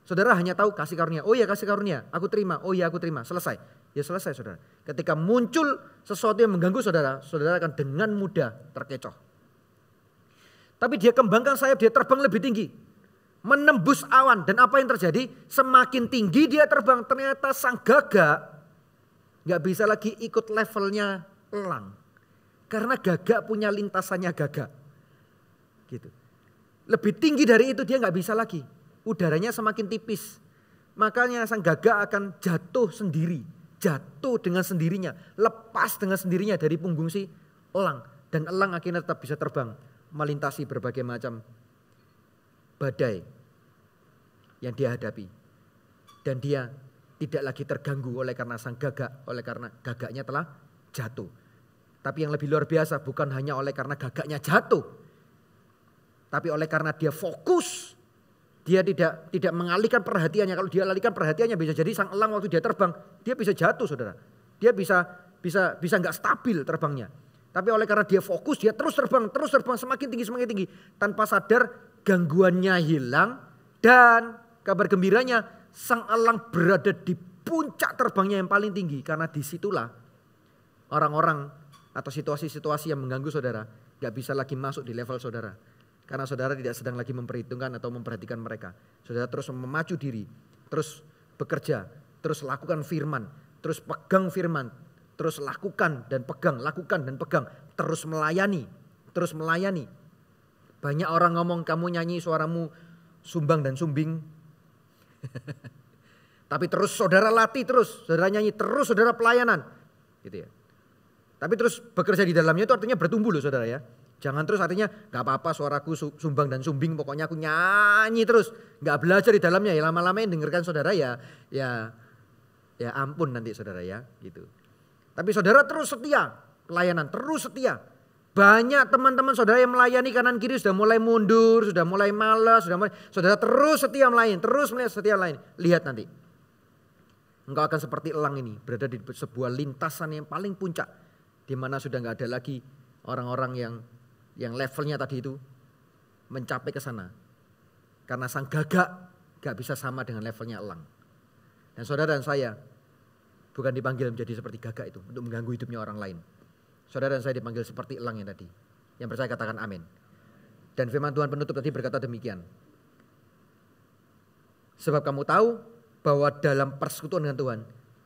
saudara hanya tahu kasih karunia. Oh iya kasih karunia, aku terima. Oh iya aku terima, selesai. Ya selesai saudara. Ketika muncul sesuatu yang mengganggu saudara, saudara akan dengan mudah terkecoh. Tapi dia kembangkan sayap, dia terbang lebih tinggi. Menembus awan. Dan apa yang terjadi? Semakin tinggi dia terbang. Ternyata sang gagak gak bisa lagi ikut levelnya elang. Karena gagak punya lintasannya gagak. Gitu. Lebih tinggi dari itu dia gak bisa lagi. Udaranya semakin tipis. Makanya sang gagak akan jatuh sendiri. Jatuh dengan sendirinya. Lepas dengan sendirinya dari punggung si elang. Dan elang akhirnya tetap bisa terbang. Melintasi berbagai macam badai yang dia hadapi. Dan dia tidak lagi terganggu oleh karena sang gagak. Oleh karena gagaknya telah jatuh. Tapi yang lebih luar biasa bukan hanya oleh karena gagaknya jatuh. Tapi oleh karena dia fokus. Dia tidak mengalihkan perhatiannya. Kalau dia alihkan perhatiannya bisa jadi sang elang waktu dia terbang. Dia bisa jatuh saudara. Dia bisa gak stabil terbangnya. Tapi oleh karena dia fokus, dia terus terbang, semakin tinggi. Tanpa sadar gangguannya hilang dan kabar gembiranya sang elang berada di puncak terbangnya yang paling tinggi. Karena disitulah orang-orang atau situasi-situasi yang mengganggu saudara gak bisa lagi masuk di level saudara. Karena saudara tidak sedang lagi memperhitungkan atau memperhatikan mereka. Saudara terus memacu diri, terus bekerja, terus lakukan firman, terus pegang firman. Terus lakukan dan pegang, terus melayani. Banyak orang ngomong kamu nyanyi suaramu sumbang dan sumbing. Tapi terus saudara latih terus, saudara nyanyi terus, saudara pelayanan. Gitu ya. Tapi terus bekerja di dalamnya itu artinya bertumbuh loh saudara ya. Jangan terus artinya gak apa-apa suaraku sumbang dan sumbing, pokoknya aku nyanyi terus. Gak belajar di dalamnya ya, lama-lama yang dengarkan saudara ya ampun nanti saudara ya gitu. Tapi saudara terus setia, pelayanan terus setia. Banyak teman-teman saudara yang melayani kanan kiri sudah mulai mundur, sudah mulai malas, saudara terus setia melayani, Lihat nanti. Engkau akan seperti elang ini, berada di sebuah lintasan yang paling puncak. Di mana sudah gak ada lagi orang-orang yang levelnya tadi itu mencapai ke sana. Karena sang gagak gak bisa sama dengan levelnya elang. Dan saudara dan saya bukan dipanggil menjadi seperti gagak itu untuk mengganggu hidupnya orang lain. Saudara dan saya dipanggil seperti elang yang tadi. Yang percaya katakan amin. Dan firman Tuhan penutup tadi berkata demikian. Sebab kamu tahu bahwa dalam persekutuan dengan Tuhan,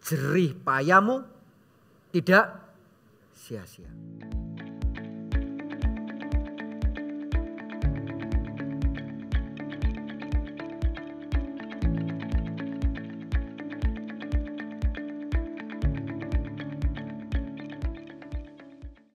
jerih payahmu tidak sia-sia.